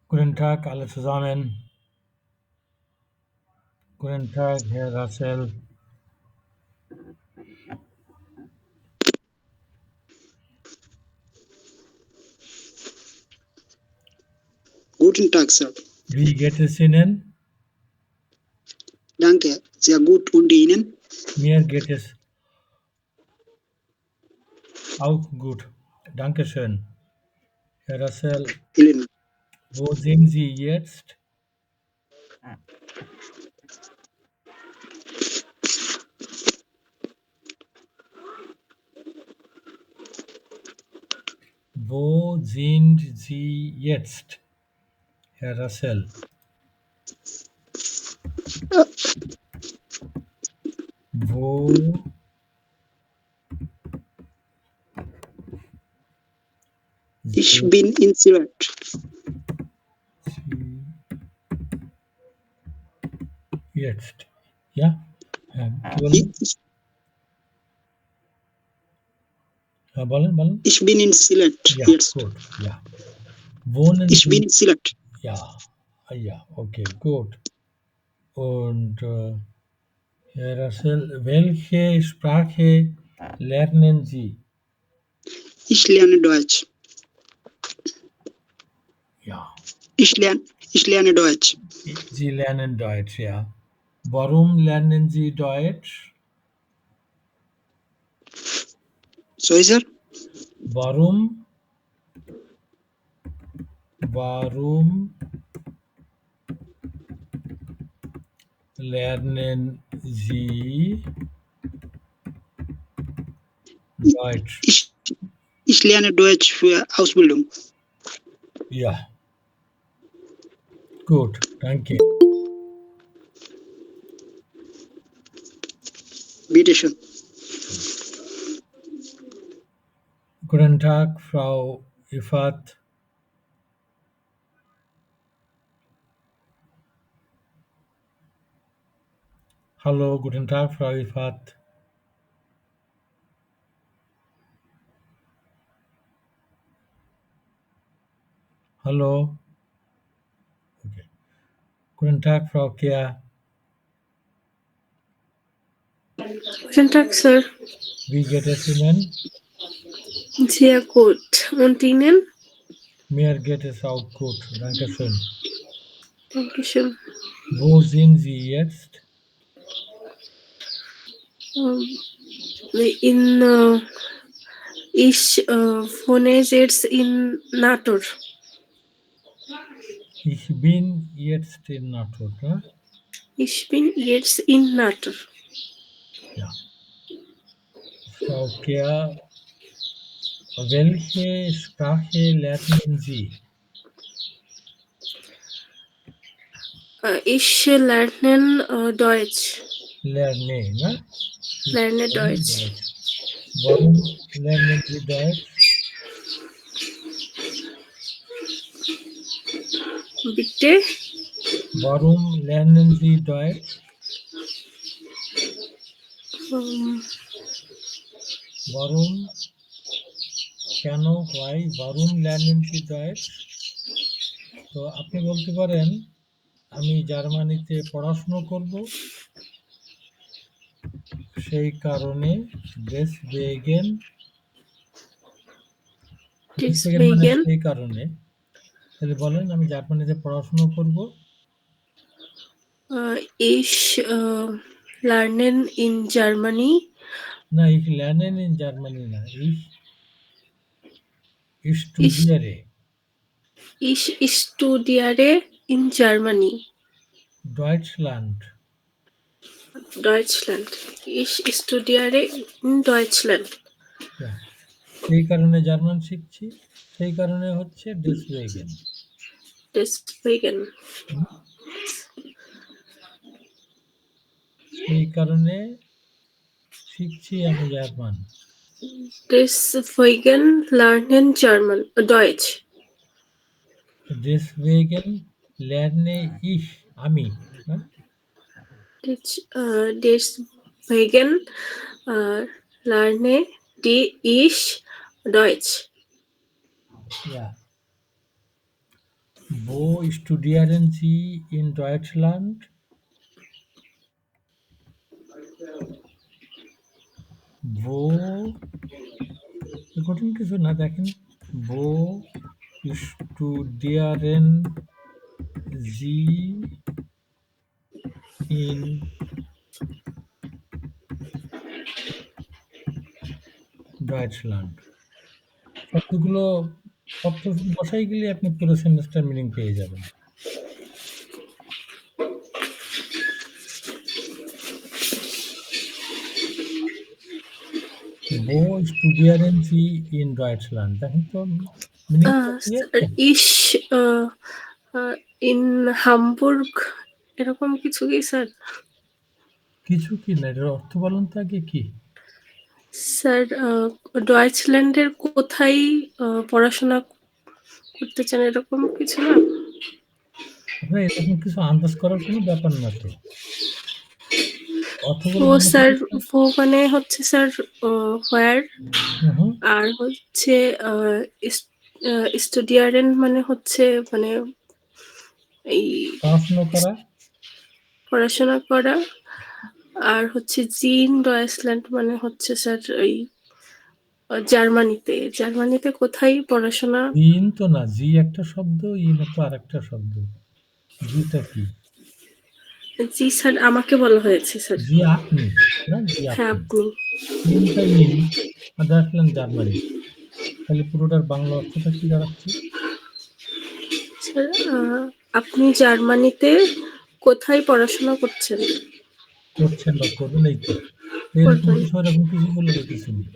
Guten Tag, alle zusammen. Guten Tag, Herr Russell. Guten Tag, Sir. Wie geht es Ihnen? Danke, sehr gut. Und Ihnen? Mir geht es auch gut. Dankeschön. Herr Russell, Vielen Dank. wo sind Sie jetzt? Wo sind Sie jetzt, Herr Russell? Wo Ich sind bin in Sirat. Sie jetzt? Ja? কি বললেন? Ich, বলেন। ich bin in Silat Ja, jetzt. gut. Ja. Wohnen Ich Sie? bin in Silat. Ja. Ja, okay, gut. Und Herr Russell, welche Sprache lernen Sie? Ich lerne Deutsch. Ja, Ich lerne Deutsch. Sie lernen Deutsch, ja. Warum lernen Sie Deutsch? Sorry, Sir. Warum lernen Sie Deutsch? Ich lerne Deutsch für Ausbildung. Ja. Gut, danke. Bitte schön. Guten Tag, Frau Ifat. Hallo, guten Tag, Frau Ifat. Hallo. Okay. Guten Tag, Frau Kea. Guten Tag, Sir. Wie geht es Ihnen? Sehr gut. Und Ihnen? Mir geht es auch gut. Dankeschön. Dankeschön. Wo sind Sie jetzt? Ich wohne jetzt in Natur. Ich bin jetzt in Natur. Ne? Ich bin jetzt in Natur. Ja. Frau Kea, welche Sprache lernen Sie? Ich lerne Deutsch. Lerne, ne? Ich Lerne Deutsch. Warum lernen Sie Deutsch? Bitte? Warum lernen Sie Deutsch? Warum? কেন? Why? Warum lernen Sie Deutsch? তো আপনি বলতে পারেন আমি জার্মানিতে পড়াশোনা করব সেই কারণে deswegen মানে Deswegen সেই কারণে তাহলে বলেন আমি জার্মানিতে পড়াশোনা করব ich lernen in Germany. না ich lernen in Germany না ich studiere Ich studiere in Germany. Deutschland Deutschland. Ich studiere in Deutschland. Ja. সেই কারণে জার্মান শিখছি সেই কারণে হচ্ছে deswegen Deswegen. সেই কারণে শিখছি আমি German Deswegen lernen German, Deutsch. deswegen lerne ich আমি হ্যাঁ? Deswegen lerne ich Deutsch. Ja. Wo studieren Sie in Deutschland? Wo কঠিন কিছু না দেখেন। Wo studieren Sie in Deutschland? শব্দগুলো শব্দ বসাই গেলে আপনি পুরো সেন্টেন্সটার মিনিং পেয়ে যাবেন। Wo studieren Sie in Deutschland? দেখেন তো মিনিংটা ক্লিয়ার তো? ইস ইন হামবুর্গ এরকম কিছু কি স্যার? কিছু কি না, এটার অর্থ বলুন তো আগে কি? স্যার ডয়েচল্যান্ডের কোথায় পড়াশোনা করতে চান এরকম কিছু না? আপনার এরকম কিছু আন্দাজ করার কোনো ব্যাপার না তো। অর্থগুলো ও মনে স্যার করতে ও মানে হচ্ছে স্যার হোয়ার, হুম, হুম। আর হচ্ছে স্টুডিয়ারেন মানে হচ্ছে মানে এই পড়াশুনো করা। পড়াশোনা করা, আর হচ্ছে জিন ডয়েচল্যান্ড মানে হচ্ছে স্যার ওই জার্মানিতে কোথায় পড়াশোনা? ইন তো না, জি একটা শব্দ, ইন তো আরেকটা শব্দ। জিটা কি? জি স্যার আমাকে বলা হয়েছে স্যার। জি আপনি, না জি হ্যাঁ আপনি। আপনি। ইনটা ইন আর আসলেন জার্মানি। তাহলে পুরোটার বাংলা অর্থটা কি দাঁড়াচ্ছে? স্যার আপনি জার্মানিতে কোথায় পড়াশোনা করছেন? করছেন বা করবেন এই তো। এরকম করবেন। কিছু ওরকম কিছু বলে তো কিছু নেই।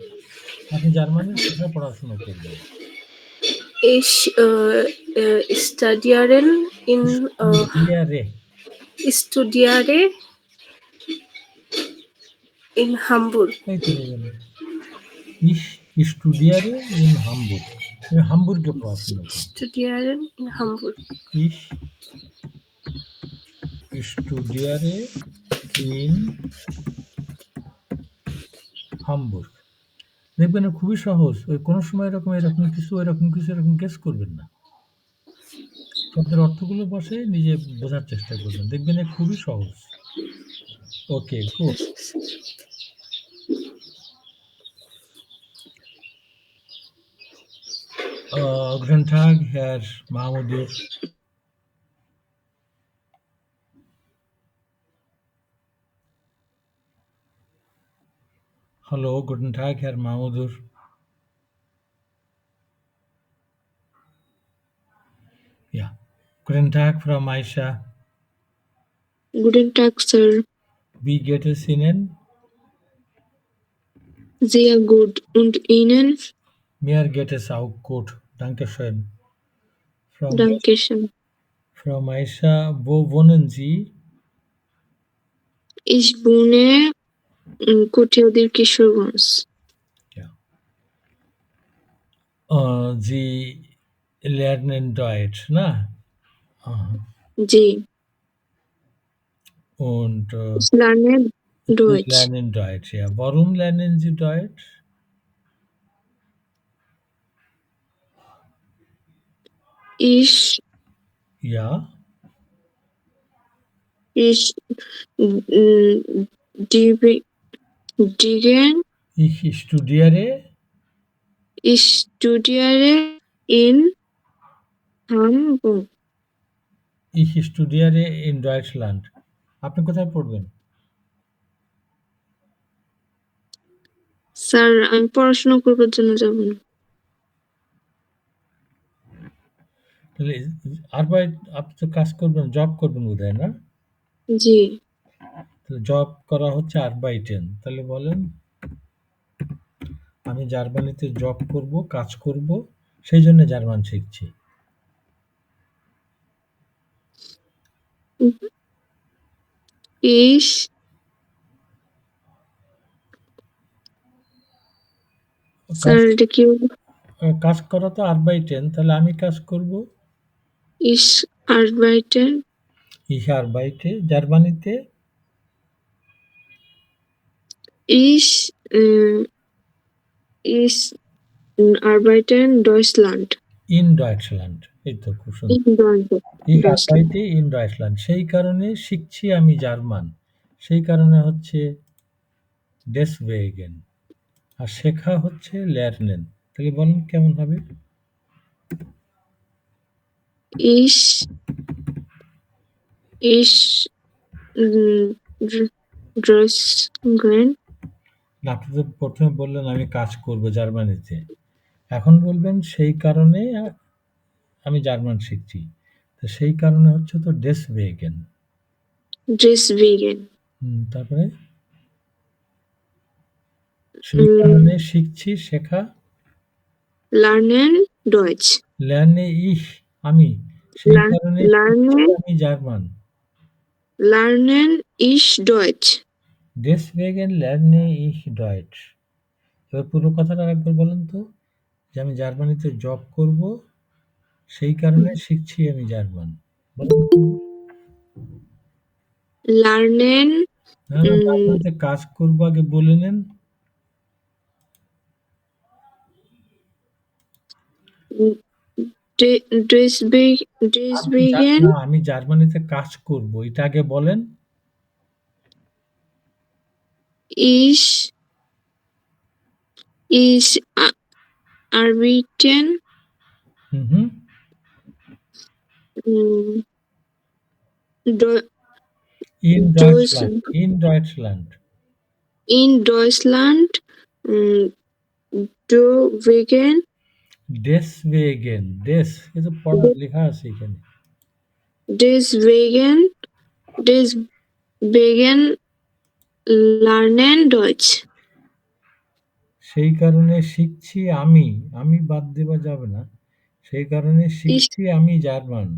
আপনি জার্মানির কোথায় পড়াশোনা করবেন? Ich studieren in স্টুডিয়ারে। studiere in Hamburg. এই তো হয়ে গেল। Ich studiere in Hamburg. আমি হামবুর্গে পড়াশোনা করি। Studieren in Hamburg. Ich studiere in Hamburg. দেখবেন খুবই সহজ। ওই কোনো সময় এরকম কিছু এরকম গেস করবেন না। শব্দের অর্থগুলো বসে নিজে বোঝার চেষ্টা করবেন। দেখবেন খুবই সহজ। ওকে, good. Guten Tag, Herr Mahmudur. Hallo, guten Tag, Herr Mahmudur. Ja. Guten Tag, Frau Maisha. Guten Tag, Sir. Wie geht es Ihnen? Sehr gut. Und Ihnen? Mir geht es auch gut. Dankeschön. Dankeschön. Frau Maisha, wo wohnen Sie? Ich wohne Kotiodir Kishorgঞ্জ। Ja. Sie lernen Deutsch, na? Aha. G. Und Ich lerne Sie Deutsch. lernen Deutsch, ja. Warum lernen Sie Deutsch? Ich Ja. digen Ich studiere ich studiere in Hamburg. Ich studiere in Deutschland. আপনি কোথায় পড়বেন? Sir আমি পড়াশোনা করবার জন্য যাব না। তাহলে আরবাইট আপনি তো কাজ করবেন, জব করবেন বোধহয় না? জি। তাহলে জব করা হচ্ছে আরবাইটেন। তাহলে বলেন আমি জার্মানিতে জব করব, কাজ করব, সেই জন্য জার্মান শিখছি। Ich স্যার এটা কি? কাজ করা তো আরবাইটেন, তাহলে আমি কাজ করব Ich arbeite Ich arbeite জার্মানিতে ich ich arbeite in Deutschland. ইন ডয়েটল্যান্ড। এই তো খুব সুন্দর। in Deutschland. Ich arbeite in Deutschland। সেই কারণে শিখছি আমি জার্মান। সেই কারণে হচ্ছে deswegen। আর শেখা হচ্ছে lernen। তাহলে বলেন কেমন হবে? Ich Deutschland. না, আপনি তো প্রথমে বললেন আমি কাজ করব জার্মানিতে। এখন বলবেন সেই কারণে আমি জার্মান শিখছি। তো সেই কারণে হচ্ছে তো deswegen। Deswegen. তারপরে সেই কারণে শিখছি শেখা Lernen Deutsch. lerne ich আমি সেই কারণে শিখছি Lernen আমি German. ich Deutsch. deswegen lerne ich Deutsch। এবার পুরো কথাটা আরেকবার বলেন তো, যে আমি জার্মানিতে জব করব সেই কারণে শিখছি আমি জার্মান। বলেন তো। Lernen না, জার্মানিতে কাজ করব আগে বলে নেন। deswegen না, আমি জার্মানিতে কাজ করব এটা আগে বলেন। ich arbeiten hmm in Deutschland in Deutschland in Deutschland deswegen deswegen des এটা পড়া লেখা আছে এখানে। deswegen lernen Deutsch. সেই কারণে শিখছি আমি আমি বাদ দেওয়া যাবে না। সেই কারণে শিখছি আমি German.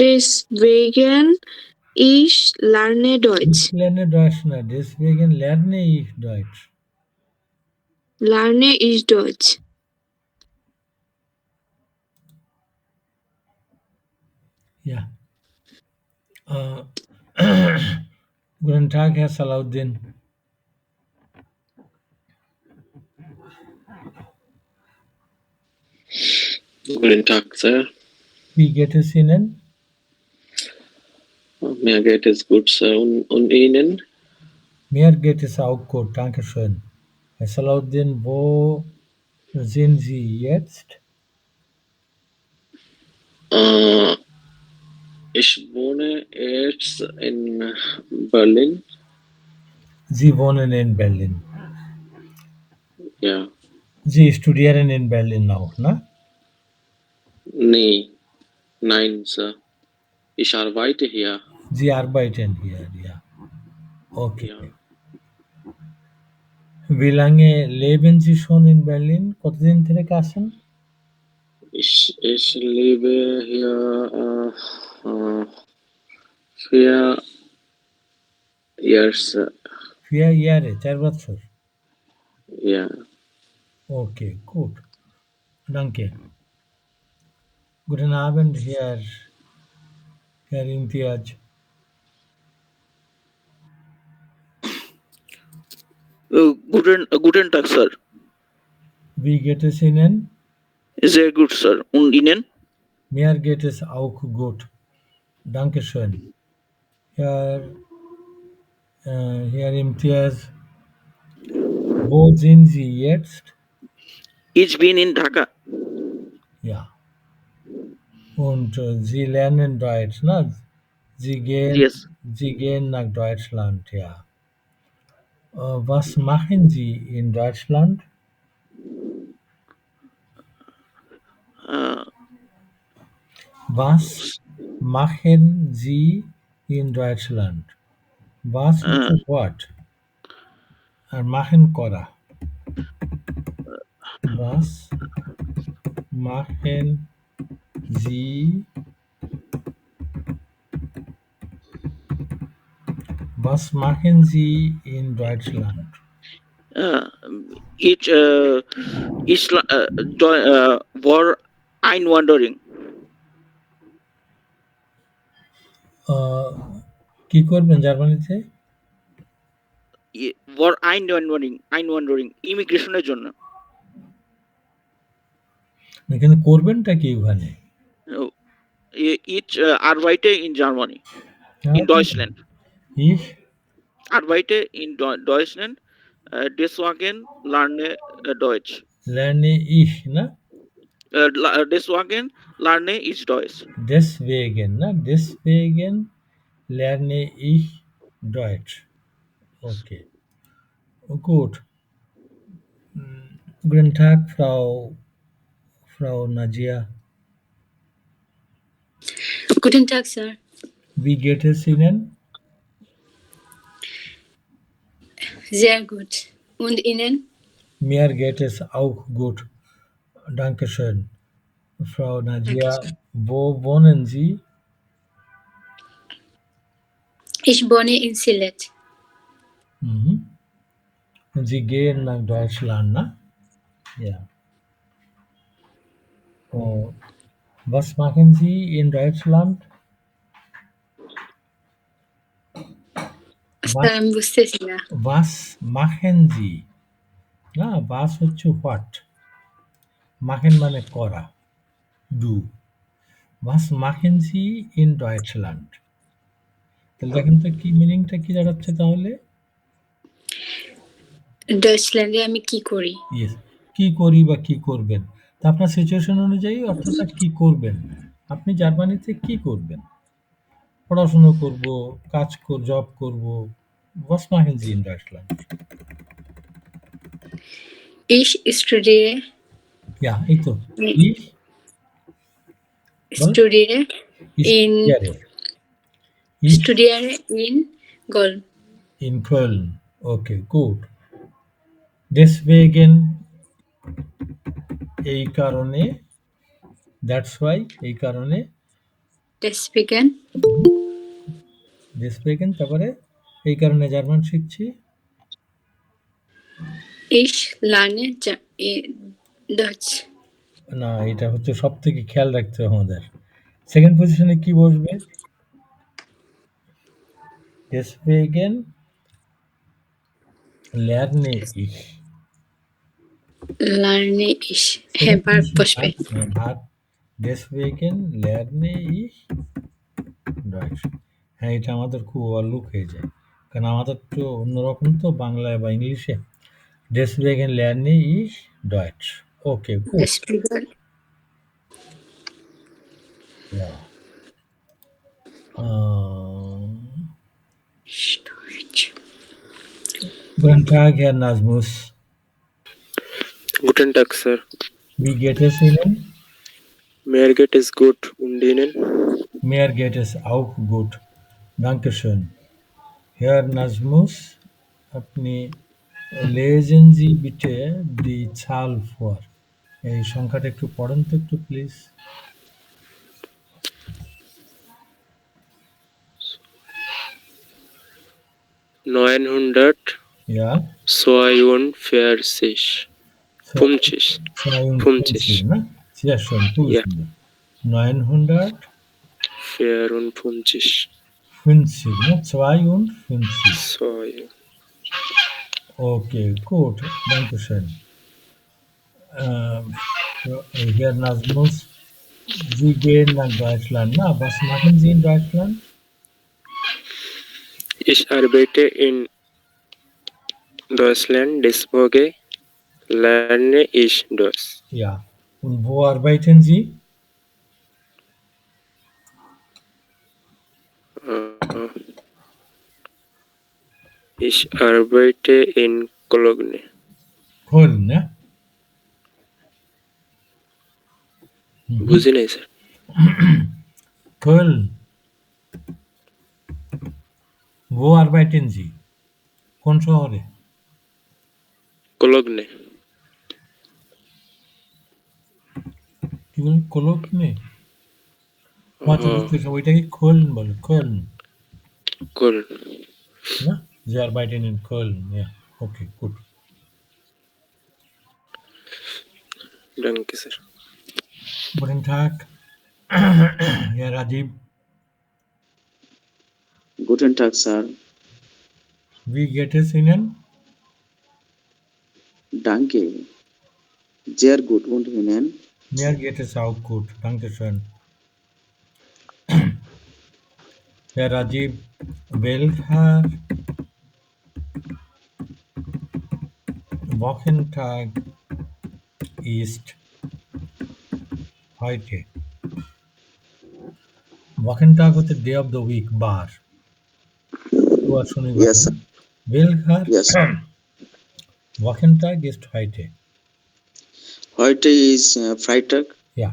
Deswegen ich lerne Deutsch. Ich lerne Deutsch না, deswegen lerne ich Deutsch। Lerne ich Deutsch. Ja. Guten Tag, Herr Salahuddin. Guten Tag, Sir. Wie geht es Ihnen? Mir geht es gut, Sir. Und Ihnen? Mir geht es auch gut, danke schön. Herr Salahuddin, wo sind Sie jetzt? Ich wohne jetzt in Berlin. Sie wohnen in Berlin. Ja. Sie studieren in Berlin auch, ne? Nee. Nein, Sir. Ich arbeite hier. Sie arbeiten hier, ja. Okay. Ja. Wie lange leben Sie schon in Berlin? কতদিন থেকে আছেন? Ich lebe hier 4 years. 4 Jahre, 4 বছর। Ja. Okay, gut. Danke. Guten Abend, Herr Imtiaz. Guten Tag, Sir. Wie geht es Ihnen? Sehr gut, Sir. Und Ihnen? Mir geht es auch gut. Dankeschön. Herr Imtiaz, wo sind Sie jetzt? Ich bin in Dhaka. Ja. Und Sie lernen Deutsch, ne? Yes. Sie gehen nach Deutschland, ja. Was machen Sie in Deutschland? Was machen Sie in Deutschland? Was হচ্ছে what? R machen করা। Was machen Sie in Deutschland? War einwandering. কি করবেন জার্মানিতে? For আইনওয়ান্ডারিং ইমিগ্রেশনের জন্য। এখানে করবেনটা কি ওখানে? ইট আরবাইটে ইন জার্মানি, ইন ডয়েচল্যান্ড। Ich আরবাইটে ইন ডয়েচল্যান্ড, ডেসওয়াগেন লার্নে ডয়েচ। lerne ich, না? ডেসওয়াগেন লার্নে ইজ ডয়েচ। Deswegen, ne? Deswegen lerne ich Deutsch. Okay. Gut. Guten Tag, Frau Najia. Guten Tag, Sir. Wie geht es Ihnen? Sehr gut. Und Ihnen? Mir geht es auch gut. Dankeschön. Frau Najia, wo wohnen Sie? Ich wohne in Sylhet. Mhm. Und Sie gehen nach Deutschland, ne? Ja. Oh. Was machen Sie in Deutschland? Sir, আমি বুঝতেছি না। Was machen Sie? না, was হচ্ছে what? Machen মানে করা, do. Was machen Sie in Deutschland? তাহলে দেখেন তো কি মিনিংটা কি দাঁড়াচ্ছে তাহলে? ডয়েচল্যান্ডে আমি কি করি? ইয়েস, কি করি বা কি করবেন। তা আপনার সিচুয়েশন অনুযায়ী অর্থটা কি করবেন। আপনি জার্মানিতে কি করবেন? পড়াশোনা করব, জব করব। Was machen Sie in Deutschland? Ich studiere, Ja, এই তো। Ich studiere in studiere in Köln. In Köln. Okay, gut. Deswegen এই কারণে, that's why এই কারণে, Deswegen তারপরে এই কারণে জার্মান শিখছি। ich lerne Deutsch. না, এটা হচ্ছে সব থেকে খেয়াল রাখতে হবে আমাদের। সেকেন্ড পজিশনে কি বসবে? Deswegen lerne ich. Lerne ich. হ্যাঁ, ভার্ব বসবে। Verb. Deswegen lerne ich Deutsch. হ্যাঁ, এটা আমাদের খুব ওভারলুক হয়ে যায়, কারণ আমাদের তো অন্যরকম তো বাংলায় বা ইংলিশে। Deswegen lerne ich Deutsch. Okay, gut. Deswegen Ja. Deutsch. Guten Tag, Herr Nazmus. Guten Tag, Sir. Wie geht es Ihnen? Mir geht es gut. Und Ihnen? Mir geht es auch gut. Dankeschön. Herr Nazmus, আপনি lesen Sie bitte die Zahl vor. এই সংখ্যাটা একটু পড়েন তো একটু please. Ja. 942. 50. 52, ne? Sehr schön, gut. Ja. 954, 54. ne? 52. 2. Okay, gut. Dankeschön. Herr Nazmus, Sie gehen nach Deutschland. Na, was machen Sie in Deutschland? Ich arbeite in Deutschland, deswegen lerne ich Deutsch. Ja. Und wo arbeiten Sie? Ich arbeite in Cologne. Köln, ne? বুঝি নাই sir. Köln. Wo arbeiten Sie? কোন শহরে? Cologne. কি বলেন? কোলগ্নে? আচ্ছা, বুঝতেছি, ওইটাকে Köln বলে। Köln. Köln. Na? Sie arbeiten in Köln. Ja. Okay, gut. Danke, Sir. Guten Tag, Herr Rajiv. Guten Tag, Sir. Wie geht es Ihnen? Danke. Sehr gut. Und Ihnen? Mir geht es auch gut. Dankeschön. Herr Rajiv, welcher Wochentag ist heute? Wochentag হচ্ছে day of the week, বার শুক্রবার শনিবার Yes, sir. welcher Yes. Wochentag ist heute? Heute ist Freitag. Ja.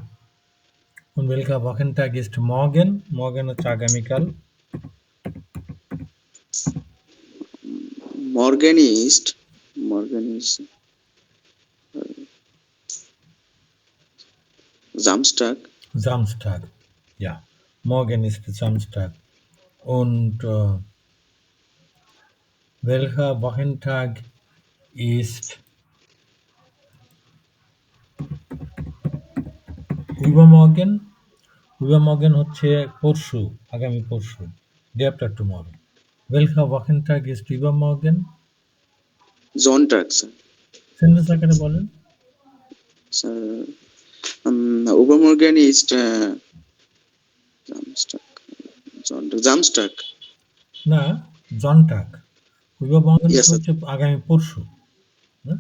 Und welcher Wochentag ist morgen? Morgen হচ্ছে আগামীকাল। Morgen ist Samstag. Samstag. Ja. Morgen ist Samstag. Und welcher Wochentag ist übermorgen? Übermorgen হচ্ছে পরশু, আগামী পরশু, day after tomorrow. Welcher Wochentag ist übermorgen? Sonntag, sir. Sentence আকারে বলেন। Sir, Übermorgen ist Samstag. না, জনটাক। übermorgen Yes, sir. হচ্ছে আগামী পরশু, না?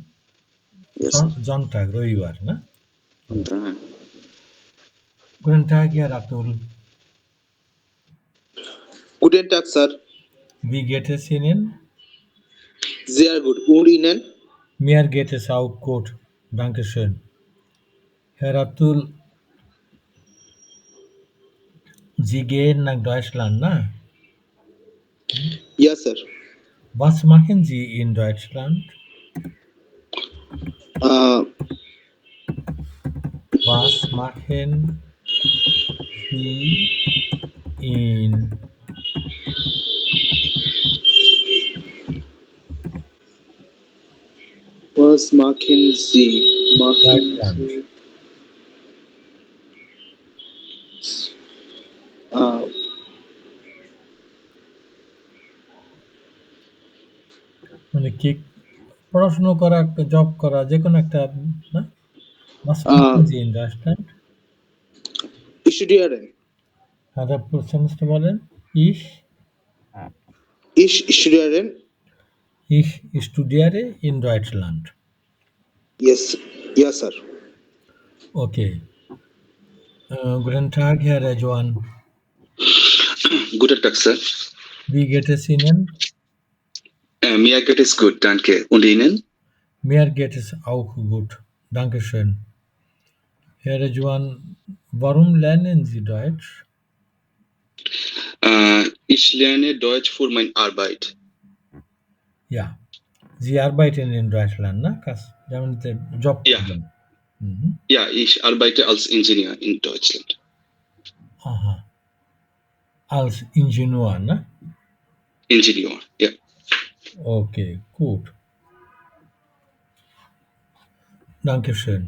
Yes, sir. জনটাক রবিবার, না? Sonntag. Guten Tag, Herr Atul. Guten Tag, Sir. Wie geht es Ihnen? Sehr gut. Und Ihnen? Mir geht es auch gut. Dankeschön. Herr Atul, Sie gehen nach Deutschland, na? Yes, sir. Was machen Sie in Deutschland? Was machen Sie in Was machen Sie? Deutschland? মানে কি পড়াশোনা করা, একটা job করা, যে কোনো একটা, না? Was machen Sie in Deutschland? Studieren. আর সেন্টেন্সটা বলেন। Ich Studieren. studiere in Deutschland. Yes. Yes, sir. Okay. Guten Tag, Herr Rejuan. Guten Tag, Sir. Wie geht es Ihnen? Mir geht es gut, danke. Und Ihnen? Mir geht es auch gut. Dankeschön. Herr Rejuan, warum lernen Sie Deutsch? Ich lerne Deutsch für meine Arbeit. Ja. Sie arbeiten in Deutschland, ne? যেমন job Ja. করবেন। Ja, ich arbeite als Ingenieur in Deutschland. Aha. Als Ingenieur, ne? Ingenieur, ja. Okay, gut. Dankeschön.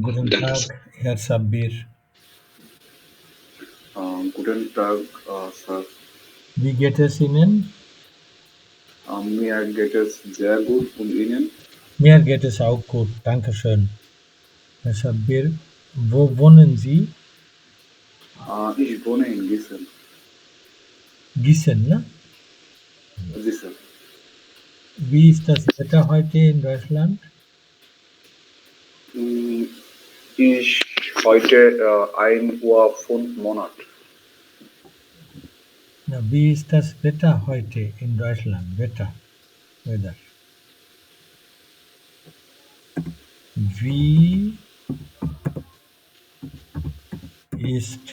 Guten Danke. Tag, Herr Sabir. Guten Tag, Sir. Wie geht es Ihnen? Mir geht es sehr gut und Ihnen? Mir geht es auch gut. Dankeschön. Herr Sabir, wo wohnen Sie? Ich wohne in Gießen. Gießen, ne? Sie, Sir. Wie ist das Wetter heute in Deutschland? Ich heute 1:05 Uhr. Na, wie ist das Wetter heute in Deutschland? Weather. Wie ist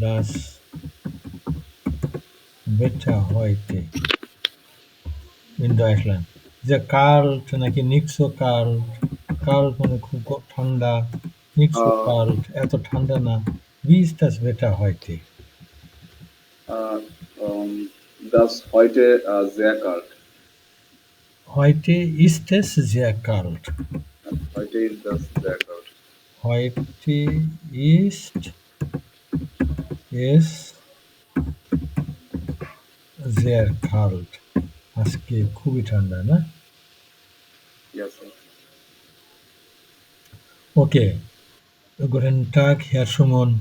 das Wetter heute in Deutschland? যে cult নাকি নিক্সো cult? Cult মানে খুব ঠান্ডা, নিক্সো cult এত ঠান্ডা না। Wie ist das Wetter heute? Das heute sehr kalt. Heute ist es sehr kalt. Heute ist das sehr kalt. Heute ist es sehr kalt. আজকে খুবই ঠান্ডা না? Yes, sir. Okay. Guten Tag, Herr Schumann.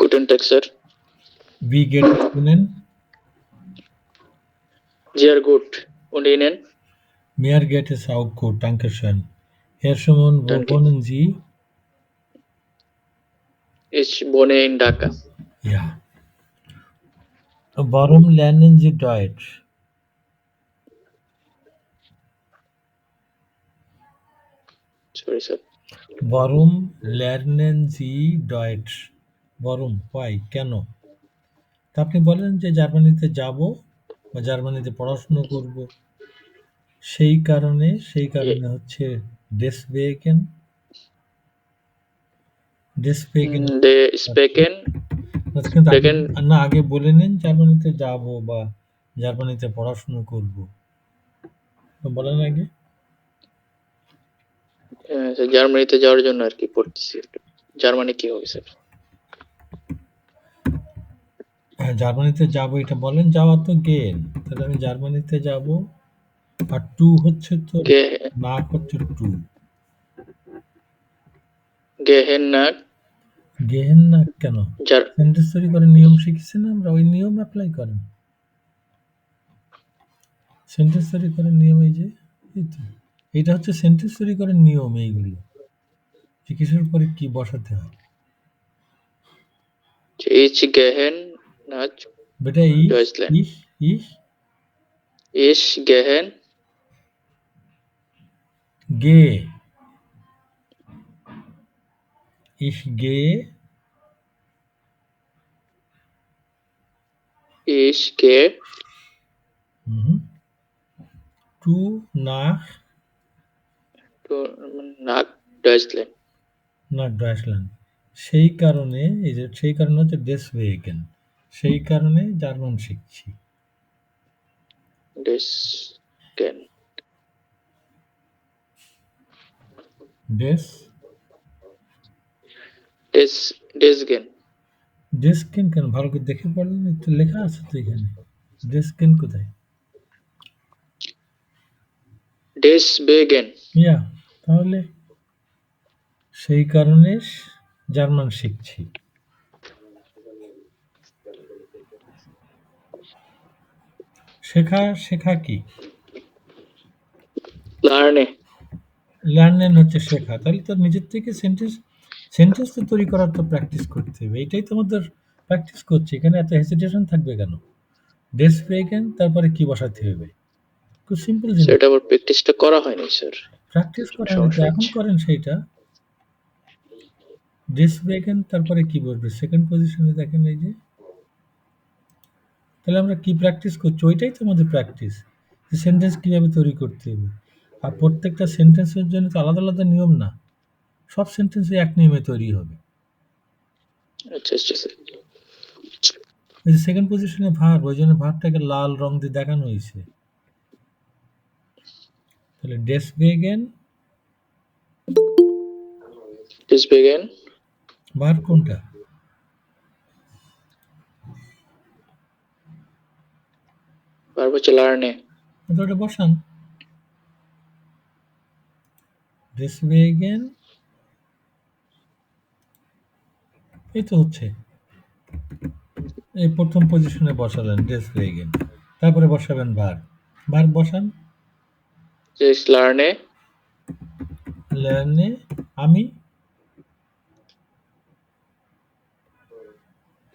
Guten Tag, sir. Wie geht es Ihnen? Sehr gut. Und Ihnen? Mir geht es auch gut, danke schön. Herr Schumann, wo Danke. wohnen Sie? Ich wohne in Dhaka. Ja. Warum lernen Sie Deutsch? Sorry, sir. Warum lernen Sie Deutsch? Warum? Why? কেন? তা আপনি বলেন যে জার্মানিতে যাব বা জার্মানিতে পড়াশোনা করব। সেই কারণে হচ্ছে deswegen They speaking. কিন্তু Speaking- না আগে বলে নেন জার্মানিতে যাব বা জার্মানিতে পড়াশোনা করব। তো বলেন আগে। sir, জার্মানিতে যাওয়ার জন্য আর কি পড়তেছি। জার্মানি কি হবে স্যার? হ্যাঁ, জার্মানিতে যাব এটা বলেন, যাওয়া তো গেন। তাহলে আমি জার্মানিতে যাব আর টু হচ্ছে তো না হচ্ছে টু। গেহেন না গেহেন না কেন? সেন্টেন্স তৈরি করার নিয়ম শিখেছি না আমরা, ওই নিয়ম অ্যাপ্লাই করেন। সেন্টেন্স তৈরি করার নিয়ম এই যে এই তো, এটা হচ্ছে সেন্টেন্স তৈরি করার নিয়ম। এইগুলো যে কিসের পরে কি বসাতে হয়। Ich gehen nach বেটা Deutschland. Ich gehen gay ich gehe to nach Deutschland. Deutschland. সেই কারণে হচ্ছে deswegen, সেই কারণে জার্মান শিখছি। Deswegen. Deswegen কেন? ভালো করে দেখে পড়লেন, একটু লেখা আছে তো এখানে। Deswegen কোথায়? Deswegen. ইয়া, তাহলে সেই কারণে জার্মান শিখছি। শেখা কি? লার্নেন হচ্ছে শেখা। তাহলে তো নিজের থেকে সেন্টেন্স তো তৈরি করার তো প্র্যাকটিস করতে হবে। এটাই তো আমাদের প্র্যাকটিস করছি। এখানে এত হেজিটেশন থাকবে কেন? deswegen তারপরে কি বসাতে হবে? খুব সিম্পল জিনিস। সেটা আবার প্র্যাকটিসটা করা হয়নি স্যার। প্র্যাকটিস করেন, এখন করেন সেইটা। deswegen তারপরে কি বলবে? সেকেন্ড পজিশনে দেখেন এই যে। তাহলে আমরা কি প্র্যাকটিস করছি? ওইটাই তো আমাদের প্র্যাকটিস, যে সেন্টেন্স কিভাবে তৈরি করতে হবে। আর প্রত্যেকটা সেন্টেন্সের জন্য তো আলাদা আলাদা নিয়ম না, সব সেন্টেন্সই এক নিয়মে তৈরি হবে। আচ্ছা স্যার। এই যে সেকেন্ড পজিশনে ভার্ব, ওই জন্য ভার্বটাকে লাল রং দিয়ে দেখানো হয়েছে। তাহলে deswegen ভার্ব কোনটা? ভার্ব হচ্ছে লার্নে। ওটা বসান। deswegen এই তো হচ্ছে, এই প্রথম পজিশনে বসালেন deswegen, তারপরে বসাবেন ভার্ব বসান। লার্নে আমি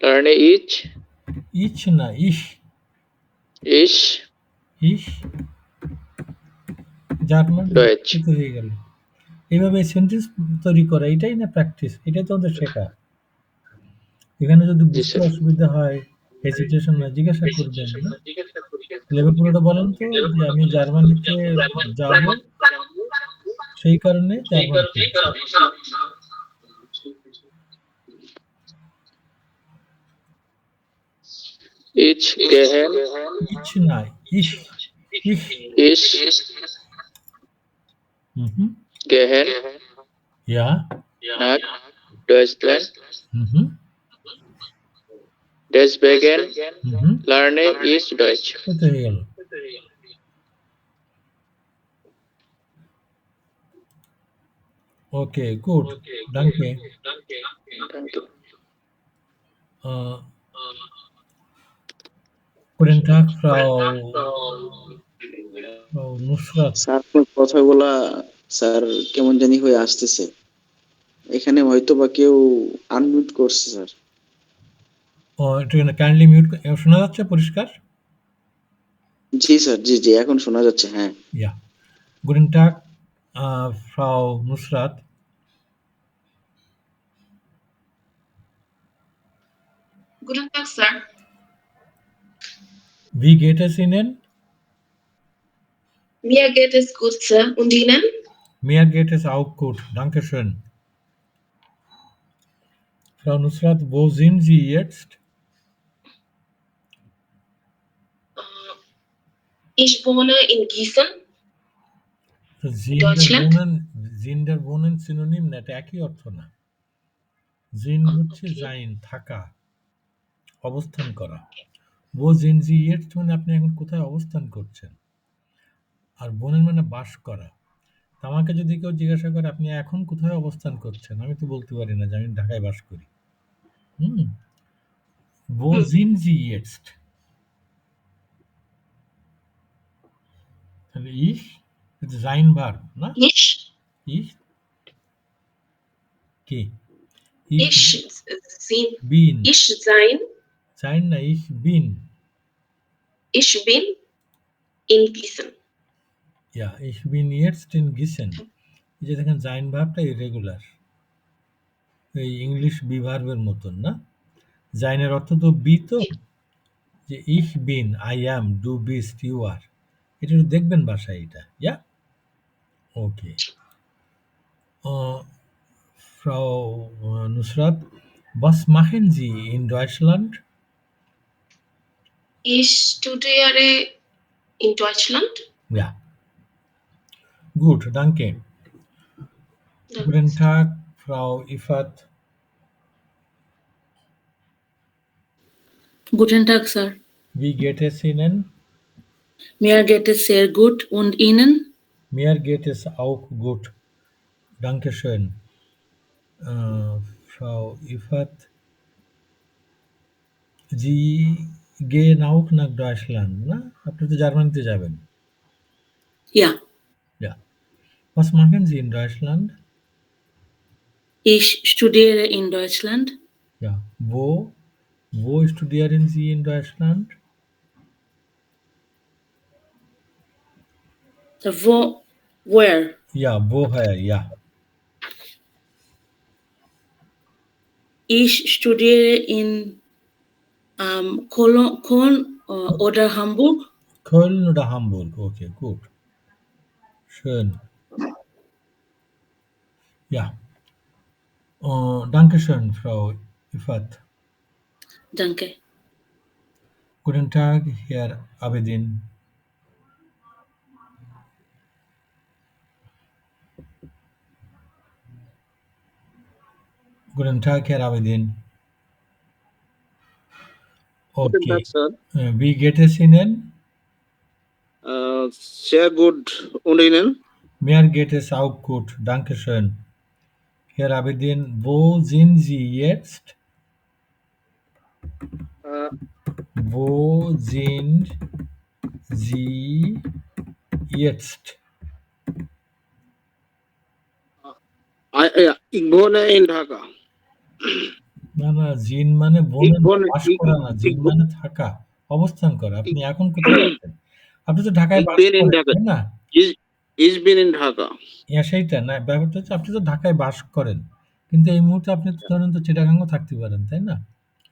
লার্নে ইচ না ইশ জার্মান হয়ে গেল। এইভাবে সেন্টেন্স তৈরি করা, এটাই না প্র্যাকটিস, এটাই তো আমাদের শেখা। এখানে যদি বুঝতে অসুবিধা হয়, হেজিটেশন না, জিজ্ঞাসা করবেন। লেবে পুরোটা বলেন তো, যে আমি জার্মানিতে যাব, সেই কারণে জার্মান Ich gehen ইচ না ইশ gehen ja nach Deutschland. Deswegen হুম, lerne ich Deutsch. এই তো হয়ে গেল। ওকে, গুড, ডানকে। Danke. Guten Tag, Frau Nusrat. Sir আপনার কথাগুলা স্যার কেমন জানি হয়ে আসতেছে, এখানে হয়তো বা কেউ আনমিউট করছে স্যার। একটু কাইন্ডলি মিউট, শোনা যাচ্ছে পরিষ্কার? জি স্যার, জি জি, এখন শোনা যাচ্ছে। হ্যাঁ, Ja. Guten Tag, Frau Nusrat. Guten Tag, Sir. Wie geht es Ihnen? Mir geht es gut, Sir. Und Ihnen? Mir geht es auch gut. Dankeschön. Frau Nusrat, wo sind Sie jetzt? Ich wohne in Gießen, Deutschland. জিন্ডার বোনেন সিনোনিম না, এটা একই অর্থ না। জিন হচ্ছে জাইন, থাকা, অবস্থান করা। ও জিন জি ইয়েটস মানে আপনি এখন কোথায় অবস্থান করছেন, আর বোনেন মানে বাস করা। তা আমাকে যদি কেউ জিজ্ঞাসা করে আপনি এখন কোথায় অবস্থান করছেন, আমি তো বলতে পারি না যে আমি ঢাকায় বাস করি। Wo sind Sie jetzt? তাহলে ich sein verb, না? Ich? Ich কি? Ich sind. bin. Ich sein. Sein না, ich bin. Ich bin in Gießen. Ja, ich bin jetzt in Gießen. এই যে দেখেন sein ভার্বটা ইরেগুলার, এই ইংলিশ বি ভার্বের মতন না। জাইনের অর্থ তো বি, তো যে ich bin, I am, du bist, you are, এটা একটু দেখবেন বাসায় এটা। ইয়া ওকে। Frau Nusrat, was machen Sie in Deutschland? Ich studiere in Deutschland. Ja. Gut, danke. Guten Tag, Frau Ifat. Guten Tag, Sir. Wie geht es Ihnen? Mir geht es sehr gut. Und Ihnen? Mir geht es auch gut. Dankeschön. Frau Ifat, Sie gehen auch nach Deutschland, না? আপনি তো জার্মানিতে যাবেন। Ja. Ja. Was machen Sie in Deutschland? Ich studiere in Deutschland. Ja. Wo studieren Sie in Deutschland? Where? Ja, woher? Ja. Ich studiere in Köln oder Hamburg. Köln oder Hamburg? Okay, gut. Schön. Ja. Dankeschön, Frau Ifat. Danke. Guten Tag, Herr Abedin. Guten Tag, Herr Abedin. Guten Okay. Tag, Sir. Wie geht es Ihnen? Sehr gut. Und Ihnen? Mir geht es auch gut. Dankeschön. Herr Abedin, wo sind Sie jetzt? Wo sind Sie jetzt? Ich wohne in Dhaka. না, জিন মানে বাস করা না, জিন মানে থাকা, অবস্থান করা। আপনি এখন কোথায় আছেন? আপনি তো ঢাকায় বাস করেন, তাই না? Ich bin in Dhaka. সেইটা না, ব্যাপারটা হচ্ছে আপনি তো ঢাকায় বাস করেন, কিন্তু এই মুহূর্তে আপনি তো ধরেন তো চিটাগাংও থাকতে পারেন, তাই না?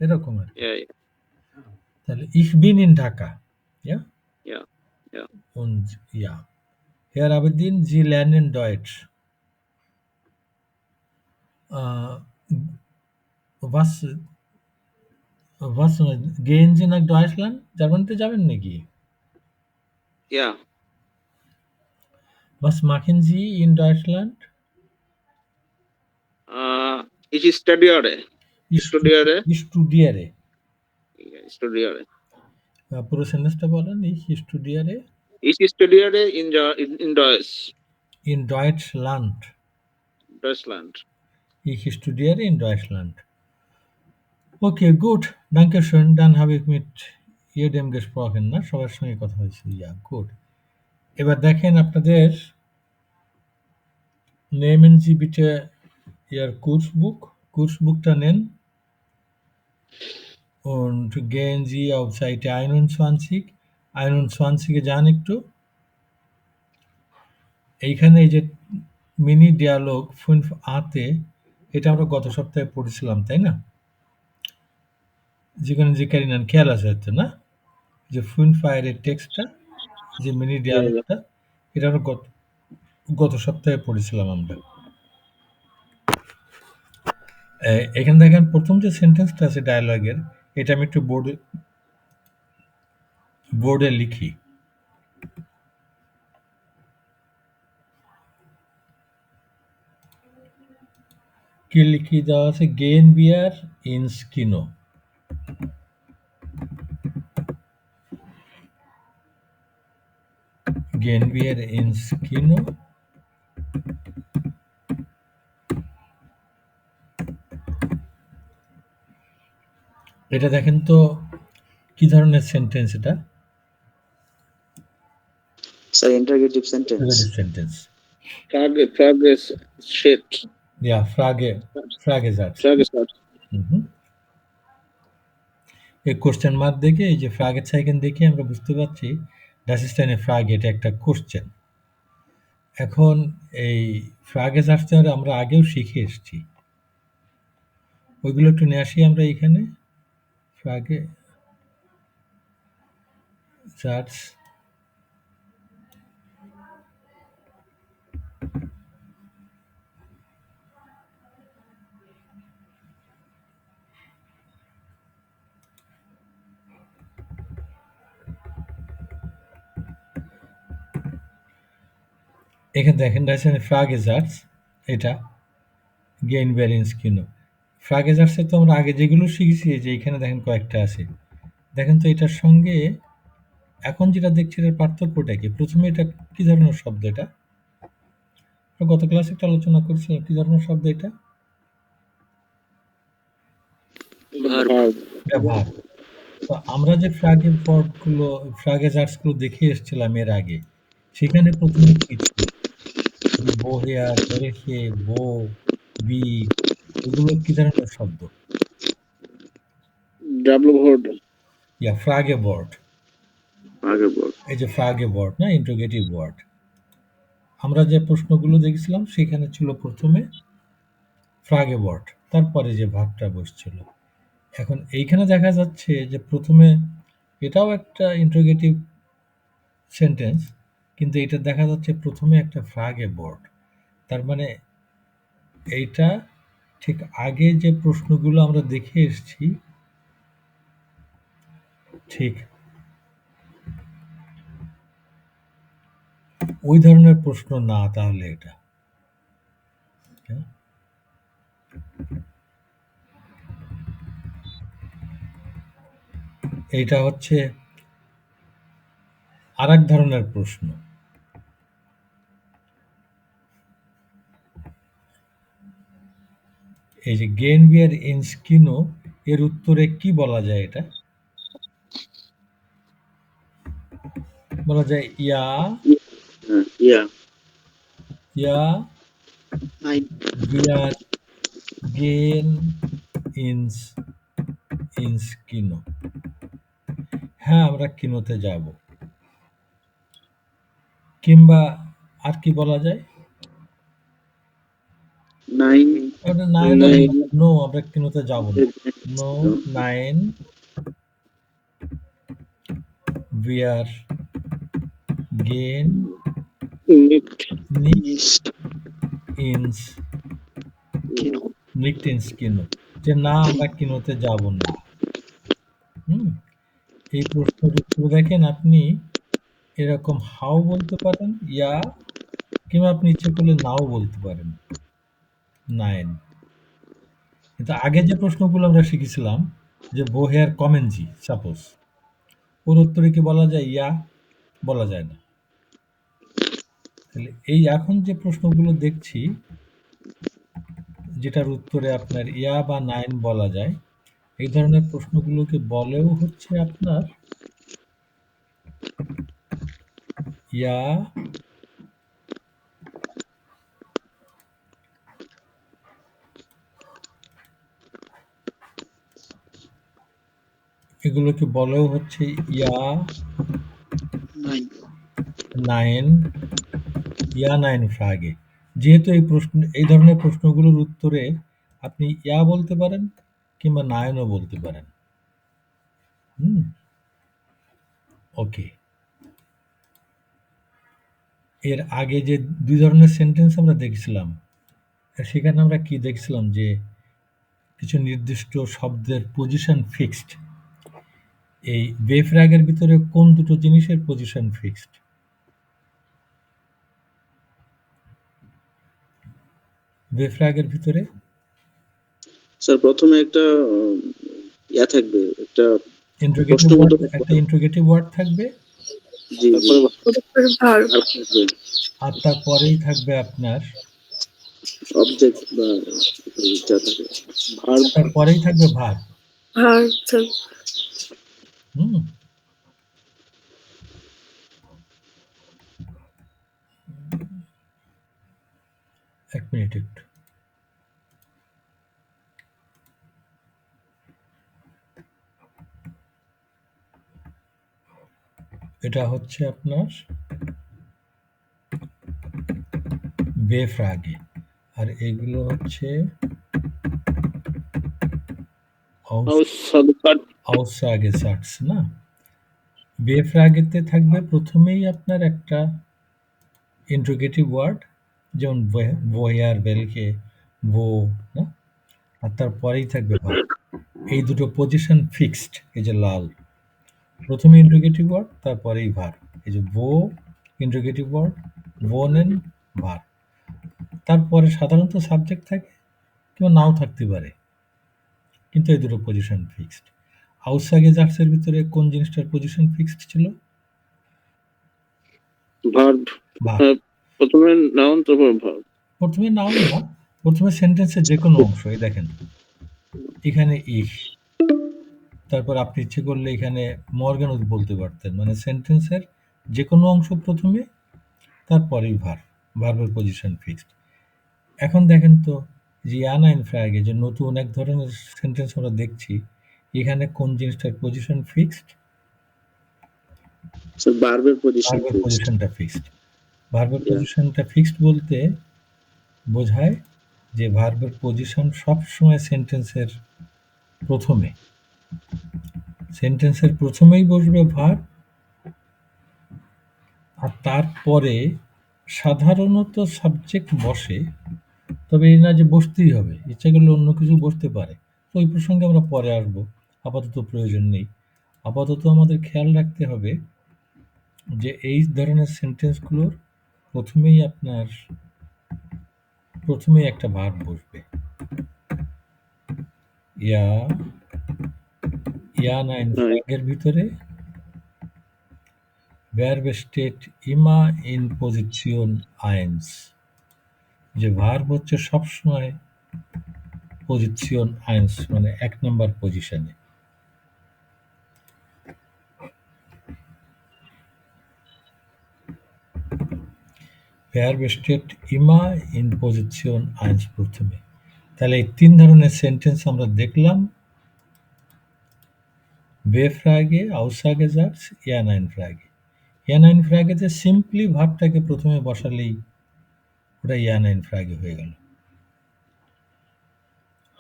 এরকম আর কি। তাহলে ich bin in Dhaka. Ja? Ja. Und ja. Herr Abedin, Sie lernen Deutsch. Was gehen Sie nach Deutschland? জার্মানিতে যাবেন নাকি? Ja. Was machen Sie in Deutschland? Ich studiere. Ich studiere. studiere. পুরো সেন্টেন্সটা বলেন। Ich studiere Ich studiere in in Deutschland. Deutschland. Ich studiere in Deutschland. Okay, gut. Danke schön. Dann habe ich mit jedem gesprochen, না? সবার সঙ্গে কথা হয়েছে। Ja, gut. এবার দেখেন আপনাদের nehmen Sie bitte Ihr Kursbuch. Kursbuchটা নেন und gehen Sie auf Seite 21. 21 যান একটু। এইখানে এই যে মিনি ডায়ালগ 5a-তে এটা আমরা গত সপ্তাহে পড়েছিলাম, তাই না? যেখানে যে কারিনান খেয়াল আছে হয়তো, না? যে 5a-এর টেক্সটটা, যে মিনি ডায়ালগটা, এটা আমরা গত সপ্তাহে পড়েছিলাম আমরা। এখানে দেখেন প্রথম যে সেন্টেন্সটা আছে ডায়ালগের, এটা আমি একটু বোর্ডে লিখি। কি লিখি দেওয়া আছে? গেন বিয়ার ইন স্কিনো। গেন বিয়ার ইন স্কিনো। এটা দেখেন তো কি ধরনের সেন্টেন্স এটা? Sir interrogative sentence. Negative sentence. Frage steht. Ja, Fragesatz. Fragesatz. এই কোশ্চেন মার্ক দেখে, এই যে Fragezeichen দেখে আমরা বুঝতে পারছি das ist eine Frage, এটা একটা কোশ্চেন। এখন এই Fragesatz আমরা আগেও শিখে এসেছি, ওইগুলো একটু নিয়ে আসি আমরা এখানে। Fragesatz এখানে দেখেন das ist eine Fragesatz, এটা গেইন বিয়ার ইন স্কিনো। Fragesatz-এ তো আমরা আগে যেগুলো শিখেছি, যে এখানে দেখেন কয়েকটা আছে। দেখেন তো এটার সঙ্গে এখন যেটা দেখছি এটার পার্থক্যটা কি? প্রথমে এটা কি ধরনের শব্দ? এটা গত ক্লাসে একটা আলোচনা করেছিলাম। কি ধরনের শব্দ এটা? এটা ভার্ব। তো আমরা যে Fragesatz-গুলো দেখে এসেছিলাম এর আগে, সেখানে প্রথমে কি ছিল? woher, welche, wo, wie, এগুলো কি ধরনের শব্দ? Wort. Ja, Fragewort. এই যে Fragewort, না? Interrogative word. আমরা যে প্রশ্নগুলো দেখেছিলাম সেখানে ছিল প্রথমে Fragewort, তারপরে যে ভার্বটা বসছিল। এখন এইখানে দেখা যাচ্ছে যে প্রথমে এটাও একটা ইন্টারোগেটিভ সেন্টেন্স, কিন্তু এটা দেখা যাচ্ছে প্রথমে একটা Fragewort। তার মানে এইটা ঠিক আগে যে প্রশ্নগুলো আমরা দেখে এসেছি, ঠিক ওই ধরনের প্রশ্ন না তাহলে এটা। এইটা হচ্ছে আরেক ধরনের প্রশ্ন। এই যে গেন বিয়ার ইন স্কিনো, এর উত্তরে কি বলা যায়? এটা বলা যায় ইয়া বিয়ার গেন ইন স্কিনো। হ্যাঁ, আমরা কিনোতে যাব। কিংবা আর কি বলা যায়? নো, আমরা কিনোতে যাব না। নো, নাইন wir gehen nicht ins Kino, যে না আমরা কিনোতে যাব না। এই প্রশ্নের উত্তর দেখেন আপনি এরকম হাউ বলতে পারেন, ইয়া, কিংবা আপনি ইচ্ছে করলে নাও বলতে পারেন। 9 কিন্তু আগে যে প্রশ্নগুলো আমরা শিখেছিলাম যে woher kommen Sie সাপোজ, ওর উত্তরে কি বলা যায় ইয়া? বলা যায় না। তাহলে এই এখন যে প্রশ্নগুলো দেখছি, যেটার উত্তরে আপনার ইয়া বা নাইন বলা যায়, এই ধরনের প্রশ্নগুলোকে বলেও হচ্ছে আপনার ইয়া এগুলোকে বলেও হচ্ছে ইয়া নাইন, ইয়া নাইন ফ্রাগে। যেহেতু এই ধরনের প্রশ্নগুলোর উত্তরে আপনি ইয়া বলতে পারেন কিংবা নাইনও বলতে পারেন। ওকে, এর আগে যে দুই ধরনের সেন্টেন্স আমরা দেখছিলাম, সেখানে আমরা কি দেখছিলাম যে কিছু নির্দিষ্ট শব্দের পজিশন ফিক্সড। এই বে ফ্র্যাগের ভিতরে কোন দুটো জিনিসের পজিশন ফিক্সড? বে ফ্র্যাগের ভিতরে স্যার প্রথমে একটা ইয়া থাকবে, একটা ইন্ট্রোগেটিভ ওয়ার্ড থাকবে, জি জি, আর তারপরেই থাকবে আপনার অবজেক্ট বা যা থাকে, ভার্ব, তারপরেই থাকবে ভার্ব। এক মিনিট একটু, এটা হচ্ছে আপনার বে ফ্রাগে, আর এগুলো হচ্ছে আউসাগে সাটস না। বে ফ্রাগেতে থাকবে প্রথমেই আপনার একটা ইন্ট্রোগেটিভ ওয়ার্ড, যেমন ওয়ার, বেলকে, বো না, আর তারপরেই থাকবে ভার্ব। এই দুটো পজিশন ফিক্সড। এই যে লাল, প্রথমে ইন্ট্রোগেটিভ ওয়ার্ড, তারপরেই ভার্ব। এই যে বো ইন্ট্রোগেটিভ ওয়ার্ড, বোনেন ভার্ব, তারপরে সাধারণত সাবজেক্ট থাকে কিংবা নাও থাকতে পারে, কিন্তু এই দুটো পজিশন ফিক্সড। আউসাগে জার্সের ভিতরে কোন জিনিসটার পজিশন ফিক্সড ছিল? ভার্ব। প্রথমে নাউন, তারপর ভার্ব। প্রথমে নাউন না, প্রথমে সেন্টেন্সের যে কোনো অংশ। এই দেখেন এখানে ইশ, তারপর আপনি ইচ্ছে করলে এখানে মর্গান বলতে পারতেন, মানে সেন্টেন্সের যে কোনো অংশ প্রথমে, তারপরেই ভার্বের পজিশন ফিক্সড। এখন দেখেন তো যে ইয়ানাইন ফ্রাগে যে নতুন এক ধরনের সেন্টেন্স আমরা দেখছি, এখানে কোন জিনিসটার পজিশন ফিক্সড? ভার্বের পজিশনটা ফিক্সড। ভার্বের পজিশনটা ফিক্সড বলতে বোঝায় যে ভার্বের পজিশন সবসময় সেন্টেন্সের প্রথমে, সেন্টেন্সের প্রথমেই বসবে ভার্ব, আর তারপরে সাধারণত সাবজেক্ট বসে, তবে এই না যে বসতেই হবে, ইচ্ছা করলে অন্য কিছু বসতে পারে। তো ওই প্রসঙ্গে আমরা পরে আসবো, আপাতত প্রয়োজন নেই। আপাতত আমাদের খেয়াল রাখতে হবে যে এই ধরনের সেন্টেন্সগুলোর প্রথমেই একটা ভার্ব বসবে। নাইন ফ্রাগের ভিতরে Verb steht immer in Position 1, যে ভার্ব হচ্ছে সবসময় পজিশন 1, মানে 1 নম্বর পজিশনে। Verb steht immer in Position 1 প্রথমে। তাহলে এই তিন ধরনের সেন্টেন্স আমরা দেখলাম, বে ফ্রাগে, আউসাগে জার্স, ইয়ানাইন ফ্রাগে। ইয়ানাইন ফ্রাগেতে সিম্পলি ভার্বটাকে প্রথমে বসালেই ওটা ইয়ানাইন ফ্রাগে হয়ে গেল।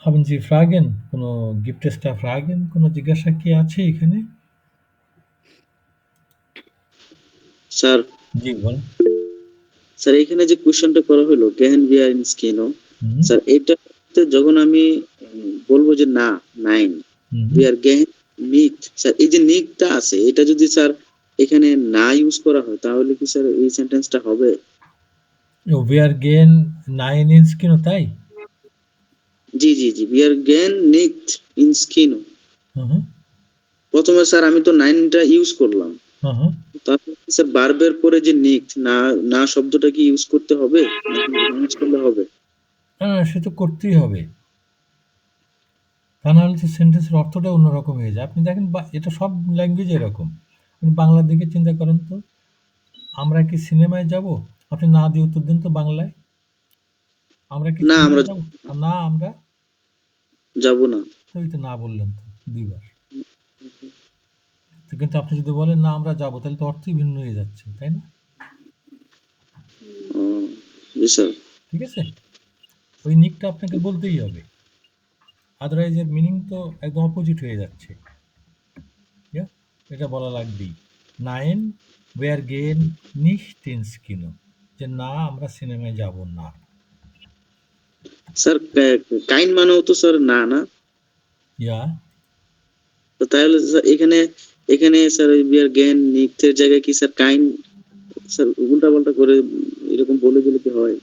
Haben Sie Fragen? Gibt es da Fragen? কোনো জিজ্ঞাসা কি আছে এখানে? স্যার, জি বলুন। স্যার এখানে যে কোশ্চেনটা করা হলো গেহেন বিয়ার ইন স্কিনো, স্যার এটাতে যখন আমি বলবো যে না নাইন বিয়ার গেহেন নিট, স্যার এই যে নিটটা আছে, এটা যদি স্যার এখানে না ইউজ করা হয় তাহলে কি স্যার এই সেন্টেন্সটা হবে? বিয়ার গেন 9 ইন স্কিনো, তাই? জি জি জি, বিয়ার গেন নিট ইন স্কিনো। হুম। প্রথমে স্যার আমি তো নাইনটা ইউজ করলাম, হুম। তারপর স্যার বারবার পরে যে নিক্ট না না শব্দটা কি ইউজ করতে হবে নাকি ইউজ করলে হবে? সে তো করতেই হবে, তা নাহলে তো সেন্টেন্সের অর্থটা অন্যরকম হয়ে যায়। আপনি দেখেন এটা সব ল্যাঙ্গুয়েজ এরকম। আপনি বাংলার দিকে চিন্তা করেন তো, আমরা কি সিনেমায় যাব? আপনি না দিয়ে উত্তর দেন তো বাংলায়। আমরা কি না আমরা সিনেমায় যাব? না আমরা যাব না। ওই তো না বললেন তো ২ বার। তো কিন্তু আপনি যদি বলেন না আমরা যাব, তাহলে তো অর্থই ভিন্ন হয়ে যাচ্ছে, তাই না? জি স্যার। ঠিক আছে? ওই নিকটা আপনাকে বলতেই হবে। আদারওয়াইজ এর মিনিং তো একদম অপোজিট হয়ে যাচ্ছে। এটা বলা লাগবেই। Nein, wir gehen nicht ins Kino, যে না আমরা সিনেমায় যাব না। স্যার কাইন্ড মানেও তো স্যার না না। ইয়া তো তাহলে স্যার এখানে স্যার বিয়ার জ্ঞান নিত্যের জায়গায় কি স্যার কাইন্ড স্যার উল্টা পাল্টা করে এরকম বলে দিলে কি হয়?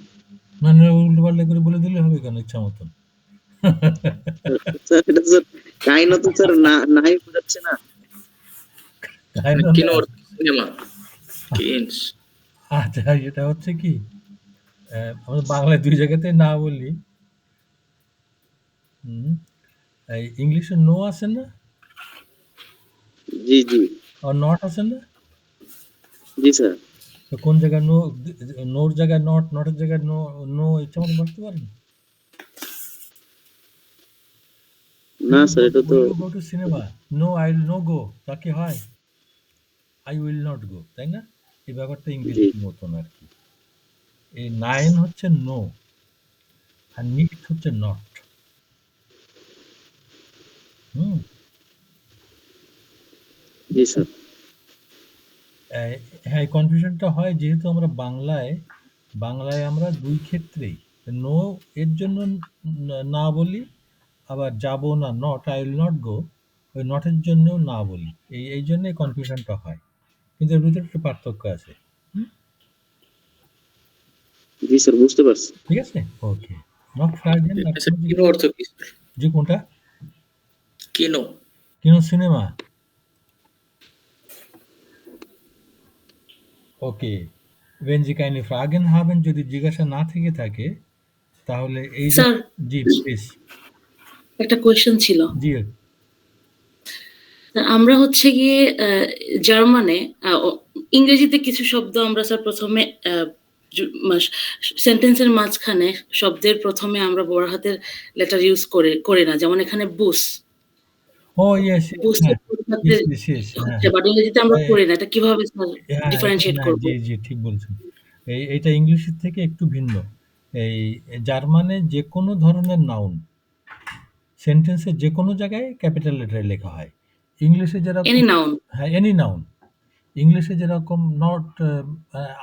মানে উল্টো পাল্টা করে বলে দিলে হবে কেন ইচ্ছা মতন? স্যার এটা স্যার কাইন্ড তো স্যার না নাই বোঝাচ্ছে না। কিনো সিনেমা কিনস। আচ্ছা, এটা হচ্ছে কি আমরা বাংলায় ২ জায়গাতে না বলি। এই ইংলিশে নো আছে না? জি জি আর নট আছে না? জি স্যার। তো কোন জায়গায় নো, নোর জায়গায় নট, নটের জায়গায় নো, নো ইচ্ছা মতন বসতে পারেন? না স্যার এটা তো Will you go to cinema? No, I will no go. তা কি হয়? I will not go, তাই না? এই ব্যাপারটা ইংরেজির মতন আর কি। এই নাইন হচ্ছে নো আর নিট হচ্ছে নট। G sir. হ্যাঁ, এই কনফিউশনটা হয় যেহেতু আমরা বাংলায় আমরা ২ ক্ষেত্রেই নো এর জন্য না বলি, আবার যাব না not, I will not go, ওই নটের জন্যও না বলি। এই জন্যই কনফিউশনটা হয়। কিন্তু এর ভিতরে একটু পার্থক্য আছে। জি স্যার বুঝতে পারছি। ঠিক আছে? ওকে। নট ফ্রাগেন আর আচ্ছা কিনো অর্থ কি? জি কোনটা? কিনো কিনো সিনেমা। ওকে। Wenn Sie keine Fragen haben, যদি জিজ্ঞাসা না থেকে থাকে তাহলে এই যে স্যার জি প্লিজ। একটা কোয়েশ্চেন ছিল। জি আমরা হচ্ছে গিয়ে জার্মানে ইংরেজিতে কিছু শব্দ আমরা স্যার প্রথমে সেন্টেন্সের মাঝখানে শব্দের প্রথমে আমরা বড় হাতের লেটার ইউজ করি না, যেমন এখানে বুস ও ইয়েস বুস হ্যাঁ হাতের হ্যাঁ হচ্ছে, বাট ইংরেজিতে আমরা করি না। এটা কিভাবে স্যার হ্যাঁ ডিফারেন্সিয়েট হ্যাঁ, করব? জি জি ঠিক বলছেন। এইটা ইংলিশের থেকে একটু ভিন্ন। এই জার্মানে যে কোনো ধরনের নাউন সেন্টেন্সের যে কোনো জায়গায় ক্যাপিটাল লেটারে লেখা হয়। ইংলিশে যেরকম এনি নাউন। হ্যাঁ এনি নাউন। ইংলিশে যেরকম নট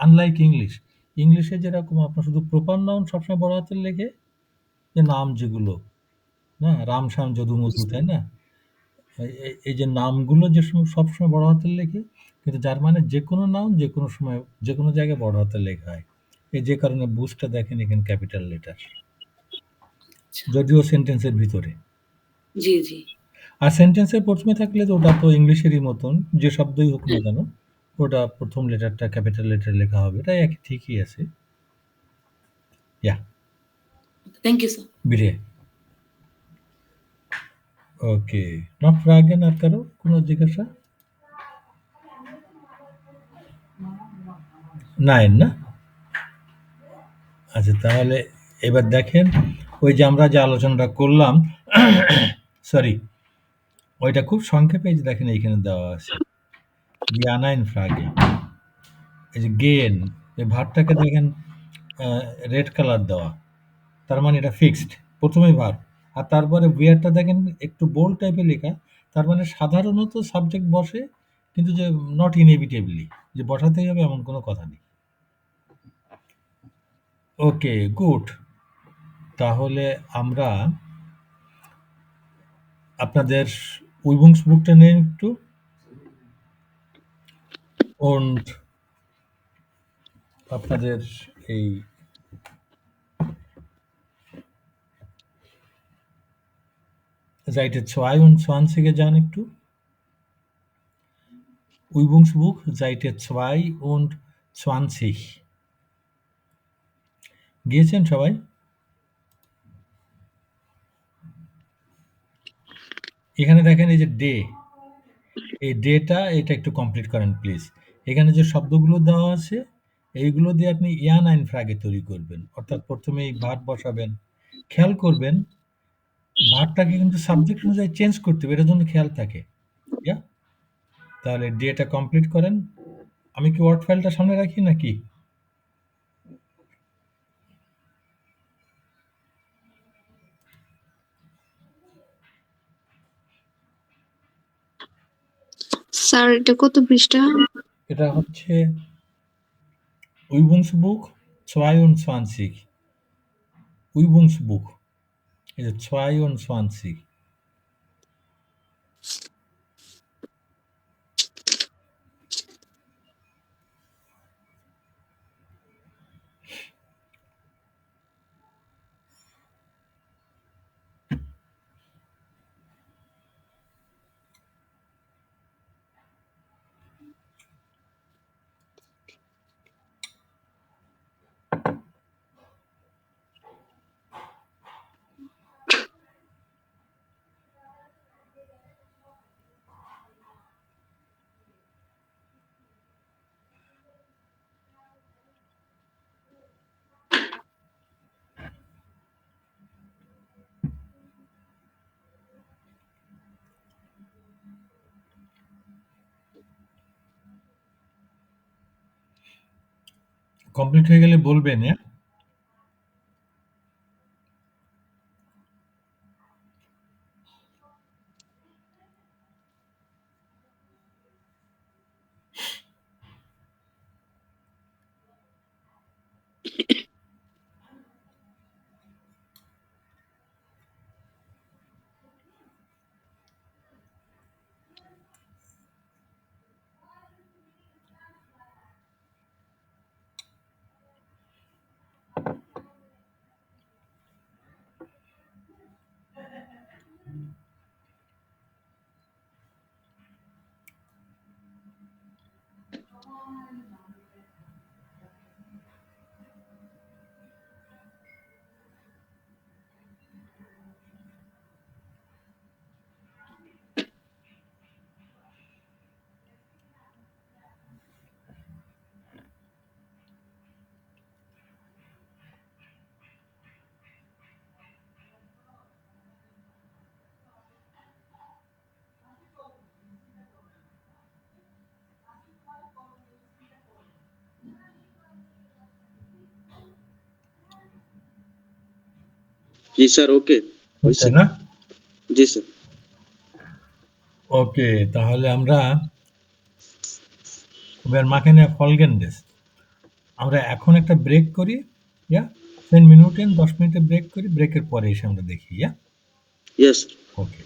আনলাইক ইংলিশে যেরকম আপনার শুধু প্রপার নাউন সবসময় বড় হাতের লেখে, যে নাম যেগুলো না রাম শ্যাম যদু মধু, তাই না? এই যে নামগুলো যে সময় সবসময় বড় হাতের লেখে, কিন্তু জার্মানে যে কোনো নাউন যে কোনো সময় যে কোনো জায়গায় বড় হাতের লেখা হয়। এই যে কারণে বুসটা দেখেন এখানে ক্যাপিটাল লেটার, যদিও সেন্টেন্সের ভিতরে। জি জি। আর সেন্টেন্সের প্রথমে থাকলে তো ওটা তো ইংলিশেরই মতন, যে শব্দই হোক না কেন ওটা প্রথম লেটারটা ক্যাপিটাল লেটার লেখা হবে, এটা একই ঠিকই আছে। Yeah thank you sir. বিরে ওকে। নট ফ্রাগেন আর কারো কোনো জিজ্ঞাসা? নাইন না? আচ্ছা তাহলে এবার দেখেন ওই যে আমরা যে আলোচনাটা করলাম সরি ওইটা খুব সংক্ষেপে এই যে দেখেন এইখানে দেওয়া আছে জ্ঞানাইন ফ্রাগে। এই যে গেন এই ভার্বটাকে দেখেন রেড কালার দেওয়া, তার মানে এটা ফিক্সড প্রথমেই ভার্ব। আর তারপরে বিয়ারটা দেখেন একটু বোল্ড টাইপের লেখা, তার মানে সাধারণত সাবজেক্ট বসে, কিন্তু যে নট ইনএভিটেবলি যে বসাতেই হবে এমন কোনো কথা নেই। Okay good. তাহলে আমরা আপনাদের উইবুংসবুকটা নিন একটু und আপনাদের এই Seite 2 und 20 যান একটু। Übungsbuch, Seite 2 und 20 গিয়েছেন সবাই? এখানে দেখেন এই যে ডে, এই ডেটা এটা একটু কমপ্লিট করেন প্লিজ। এখানে যে শব্দগুলো দেওয়া আছে এইগুলো দিয়ে আপনি ইয়ান আইন ফ্রাগে তৈরি করবেন, অর্থাৎ প্রথমে এই ভার্ব বসাবেন। খেয়াল করবেন ভার্বটাকে কিন্তু সাবজেক্ট অনুযায়ী চেঞ্জ করতে হবে, এটার জন্য খেয়াল থাকে। ইয়া, তাহলে ডেটা কমপ্লিট করেন। আমি কি ওয়ার্ড ফাইলটা সামনে রাখি নাকি? স্যার এটা কত পৃষ্ঠা? এটা হচ্ছে Übungsbuch 22. Übungsbuch. এই যে 22. কমপ্লিট হয়ে গেলে বলবেন। হ্যাঁ, জি স্যার, ওকে হচ্ছে না? জি স্যার। ওকে, তাহলে আমরা wir machen ja Folgendes. আমরা এখন একটা ব্রেক করি, ইয়া 10 মিনিটের 10 মিনিটের ব্রেক করি, ব্রেকের পরে এসে আমরা দেখি। Yeah yes. ওকে।